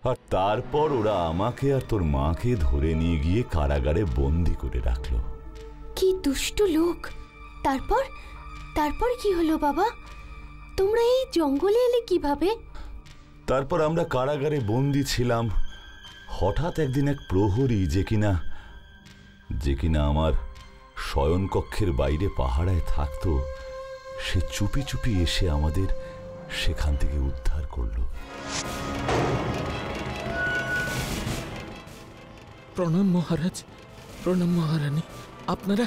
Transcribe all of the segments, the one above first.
আর তারপর ওরা আমাকে আর তোর মাকে ধরে নিয়ে গিয়ে কারাগারে বন্দি করে রাখলো। কি দুষ্ট লোক! তারপর তারপর কি হলো বাবা? তোমরা এই জঙ্গলে এলে কিভাবে? তারপর আমরা কারাগারে বন্দি ছিলাম। হঠাৎ একদিন এক প্রহরী যে কিনা আমার শয়নকক্ষের বাইরে পাহারায় থাকতো, সে চুপি চুপি এসে আমাদের সেখান থেকে উদ্ধার করলো। প্রণাম মহারাজ, প্রণাম মহারানী। আপনারা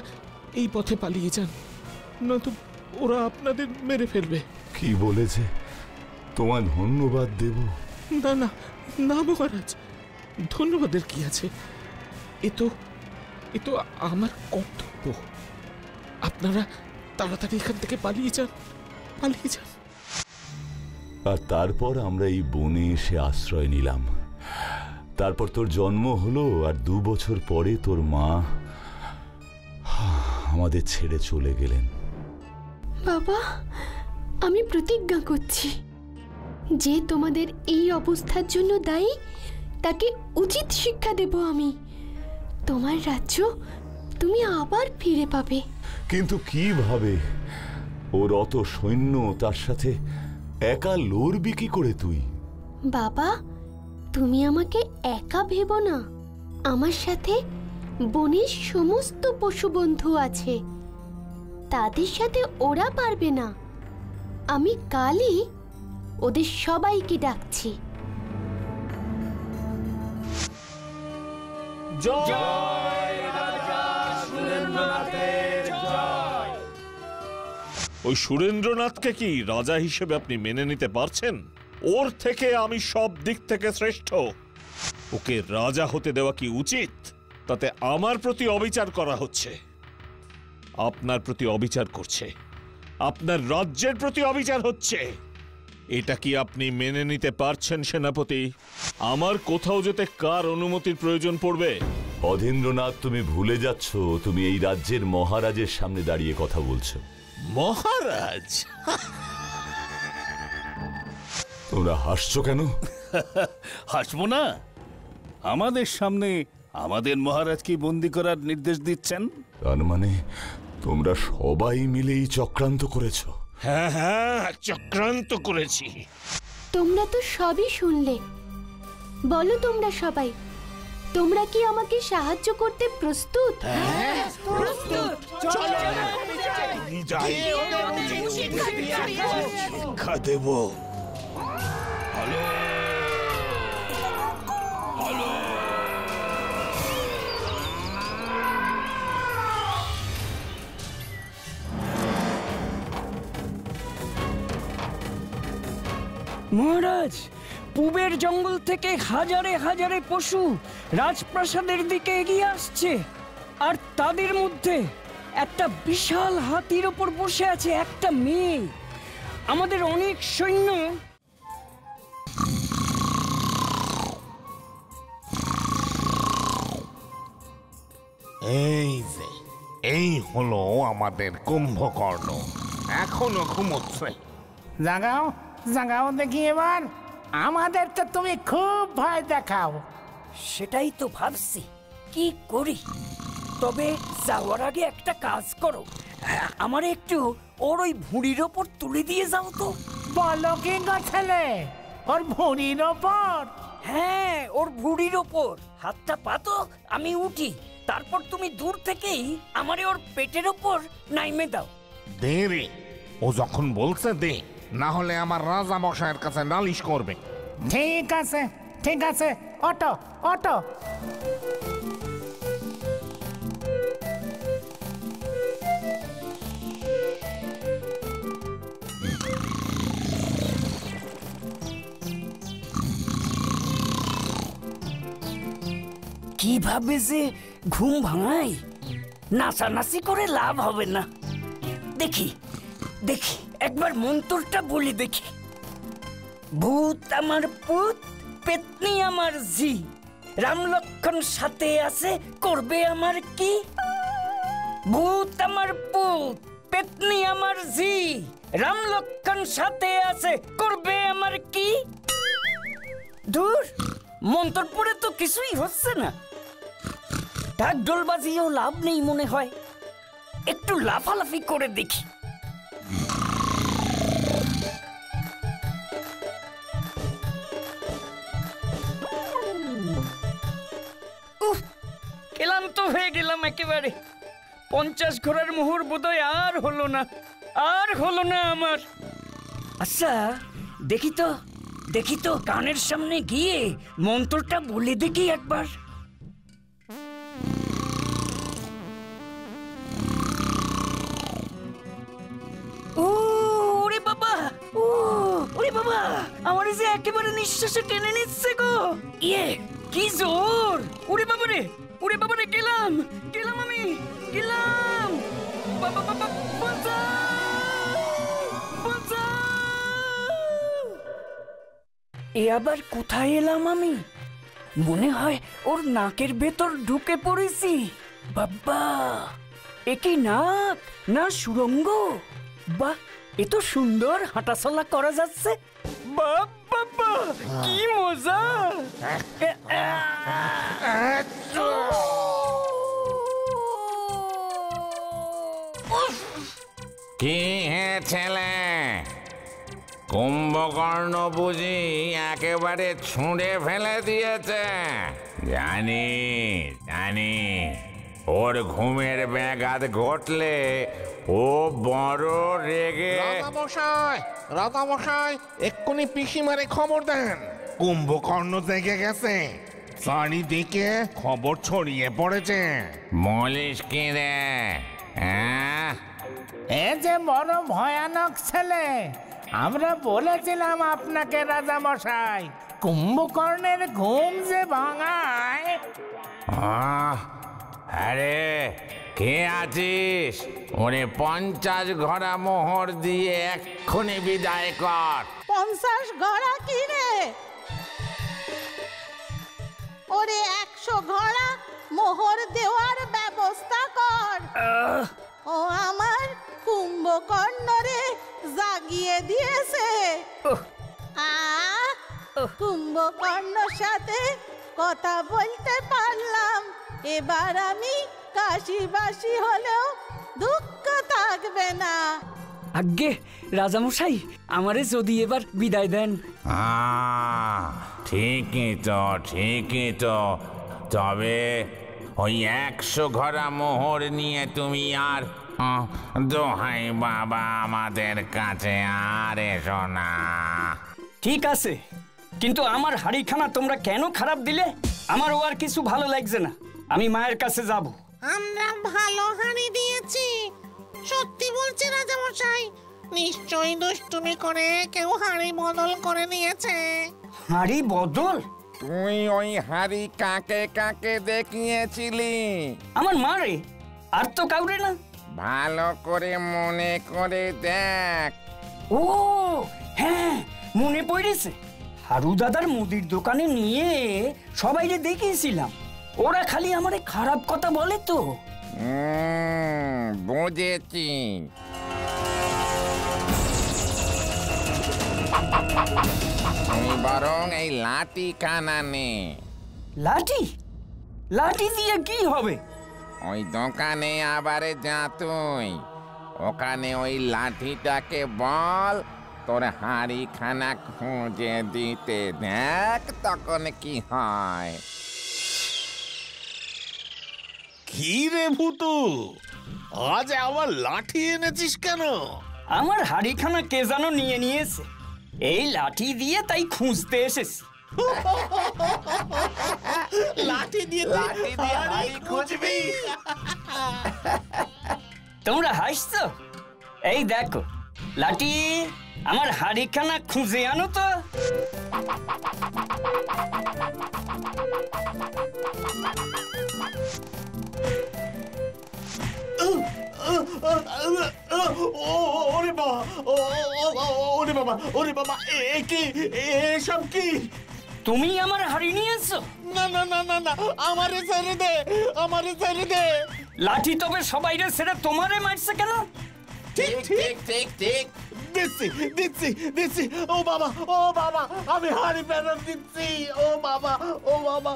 এই পথে পালিয়ে যান, নয়তো ওরা আপনাদের মেরে ফেলবে। কি বলেছে? তোমায় ধন্যবাদ দেব? না না না মহারাজ, ধন্যবাদের কি আছে? এ তো আমার কর্তব্য। আপনারা তাড়াতাড়ি এখান থেকে পালিয়ে যান, পালিয়ে যান। আর তারপর আমরা এই বনে এসে আশ্রয় নিলাম। তারপর তোর জন্ম হলো, আর 2 বছর পরে তোর মা আমাদের ছেড়ে চলে গেলেন। বাবা, আমি প্রতিজ্ঞা করছি যে তোমাদের এই অবস্থার জন্য দায়ী তাকে উচিত শিক্ষা দেব আমি। তোমার রাজ্য তুমি আবার ফিরে পাবে। কিন্তু কিভাবে? ওর অত সৈন্য, তার সাথে একা লড়বি কি করে তুই? বাবা, তুমি আমাকে একা ভেবো না। আমার সাথে বনের সমস্ত পশু বন্ধু আছে, তাদের সাথে ওরা পারবে না। আমি কালই ওদের সবাইকে ডাকছি। ওই সুরেন্দ্রনাথকে কি রাজা হিসেবে আপনি মেনে নিতে পারছেন? ওর থেকে আমি সব দিক থেকে শ্রেষ্ঠ। ওকে রাজা হতে দেওয়া কি উচিত? তাতে আমার প্রতি অবিচার করা হচ্ছে, আপনার প্রতি অবিচার করছে, আপনার রাজ্যের প্রতি অবিচার হচ্ছে। এটা কি আপনি মেনে নিতে পারছেন সেনাপতি? আমার কোথাও যেতে কার অনুমতির প্রয়োজন পড়বে? অধীন্দ্রনাথ, তুমি ভুলে যাচ্ছ তুমি এই রাজ্যের মহারাজের সামনে দাঁড়িয়ে কথা বলছো। মহারাজ? তোমরা হাসছো কেন? হাসবো না? আমাদের সামনে আমাদের মহারাজকে বন্দী করার নির্দেশ দিচ্ছেন? তার মানে তোমরা সবাই মিলেই চক্রান্ত করেছো? হ্যাঁ হ্যাঁ, চক্রান্ত করেছি। তোমরা তো সবই শুনলে। বলো তোমরা সবাই, তোমরা কি আমাকে সাহায্য করতে প্রস্তুত? হ্যাঁ, প্রস্তুত। চলো যাই, শিক্ষা দেব। মহারাজ, পূবের জঙ্গল থেকে হাজারে হাজারে পশু রাজপ্রাসাদের দিকে এগিয়ে আসছে, আর তাদের মধ্যে একটা বিশাল হাতির ওপর বসে আছে একটা মেয়ে। আমাদের অনেক সৈন্য এই হলো আমাদের কুম্ভকর্ণ, এখনো ঘুমোচ্ছে। জাগাও জাগাও দেখি এবার। আমাদের তো তুমি খুব ভয় দেখাও। সেটাই তো ভাবছি কি করি। তবে যাওয়ার আগে একটা কাজ করো, আমার একটু ওর ওই ভুঁড়ির ওপর তুলে দিয়ে যাও তো। বলো কি গো ছেলে, ওর ভুঁড়ির ওপর? হ্যাঁ, ওর ভুঁড়ির ওপর হাতটা পাতো, আমি উঠি, তারপর তুমি দূর থেকেই আমারে ওর পেটের ওপর নাইমে দাও। দে রে, ও যখন বলছে দে, না হলে আমার রাজা মশাইয়ের কাছে নালিশ করবে। ঠিক আছে ঠিক আছে, অটো অটো। কিভাবে যে ঘুম ভাঙাই, নাচানাচি করে লাভ হবে না। দেখি দেখি একবার মন্ত্রটা বলি দেখি। ভূত আমার পুত, পেতনি আমার জি, রাম লক্ষণ সাথে আছে, করবে আমার কি? ভূত আমার পুত, পেতনি আমার জি, রাম লক্ষণ সাথে আছে, করবে আমার কি? দূর, মন্তর পড়ে তো কিছুই হচ্ছে না। ঢাক ঢোল বাজিয়েও লাভ নেই মনে হয়, একটু লাফালাফি করে দেখি। ক্লান্ত হয়ে গেলাম একেবারে। 50 ঘোড়ার মোহর বোধহয় আর হলো না আমার। আচ্ছা দেখি তো কানের সামনে গিয়ে মন্ত্রটা বলে দেখি একবার। ওরে বাবা, আমার যে একেবারে নিঃশ্বাসে টেনে নিচ্ছে গো। ইয়ে কি জোর! ওরে বাবারে গেলাম আমি বাবা, এ আবার কোথায় এলাম আমি? মনে হয় ওর নাকের ভেতর ঢুকে পড়েছি। বাবা, এ কি নাক না সুরঙ্গ? বাহ, এ তো সুন্দর হাঁটাচলা করা যাচ্ছে। বাবা, কি মজা! কি হে ছেলে, কুম্ভকর্ণ বুঝি একেবারে ছুঁড়ে ফেলে দিয়েছে? জানি ওর ঘুমের ব্যাঘাত ঘটলে ও বড় রেগে। রাজামশাই এক্ষুনি পিসিমারে খবর দেন, কুম্ভকর্ণ জেগে গেছে, চারিদিকে খবর ছড়িয়ে পড়েছে। বলিস কি রে? হ্যাঁ, এ যে বড় ভয়ানক ছেলে, আমরা বলেছিলাম আপনাকে রাজামশাই, কুম্ভকর্ণের ঘুম যে ভাঙায়। আরে কে আছিস? ওরে 50 ঘোড়া মোহর দিয়ে এক্ষুনি বিদায় কর। 50 ঘোড়া কি রে? ওরে 100 ঘোড়া মোহর দেওয়ার ব্যবস্থা কর। ও আমার কুম্ভকর্ণরে জাগিয়ে দিয়েছে। কুম্ভকর্ণর সাথে কথা বলতে পারলাম, এবার আমি কাশিবাসী হলেও দুঃখ থাকবে না। আজ্ঞে রাজামশাই, আমারে যদি এবার বিদায় দেন। ঠিকই তো, তবে ওই 100 ঘোড়া মোহর নিয়ে তুমি আর দোহাই বাবা আমাদের কাছে আর এসো না। ঠিক আছে, কিন্তু আমার হাড়িখানা তোমরা কেন খারাপ দিলে? আমার ও আর কিছু ভালো লাগছে না, আমি মায়ের কাছে যাব। আমরা ভালো হাড়ি দিয়েছি, সত্যি বলছি রাজামশাই, নিশ্চয়ই দুষ্টুমি করে কেউ হাড়ি বদল করে নিয়েছে। হাড়ি বদল? তুই ওই হাড়ি কাকে দেখিয়েছিলি? আমার মারে, আর তো কাউরে না। ভালো করে মনে করে দেখ। ও হ্যাঁ, মনে পড়েছে, হারু দাদার মুদির দোকানে নিয়ে সবাইরে দেখিয়েছিলাম, ওরা খালি আমারে খারাপ কথা বলে তো। বুঝেছি। তুই বরং এই লাঠি কানা নে। লাঠি দিয়ে কি হবে? ওই দোকানে আবারে যা তুই, ওখানে ওই লাঠিটাকে বল তোর হাড়ি খানা খুঁজে দিতে, দেখ তখন কি হয়। কি রে ভূতু, আজ আবার লাঠি এনেছিস কেন? আমার হাড়িখানা কে যেন নিয়ে নিয়েছে, এই লাঠি দিয়ে তাই খুঁজতে এসেছি। লাঠি দিয়ে হাড়ি খুঁজবি? তোমরা হাসছো? এই দেখো লাঠি, আমার হাড়িখানা খুঁজে আনো তো। ওরে বাবা, এসব কি? তুমি আমার হাড়ি নিয়েছো? না, আমারে ছেড়ে দে। লাঠি তবে সবাইরে ছেড়ে তোমারে মারছে কেন? ঠিক। দিচ্ছি দিচ্ছি দিচ্ছি ও বাবা আমি হাড়ি ফেরত দিচ্ছি ও বাবা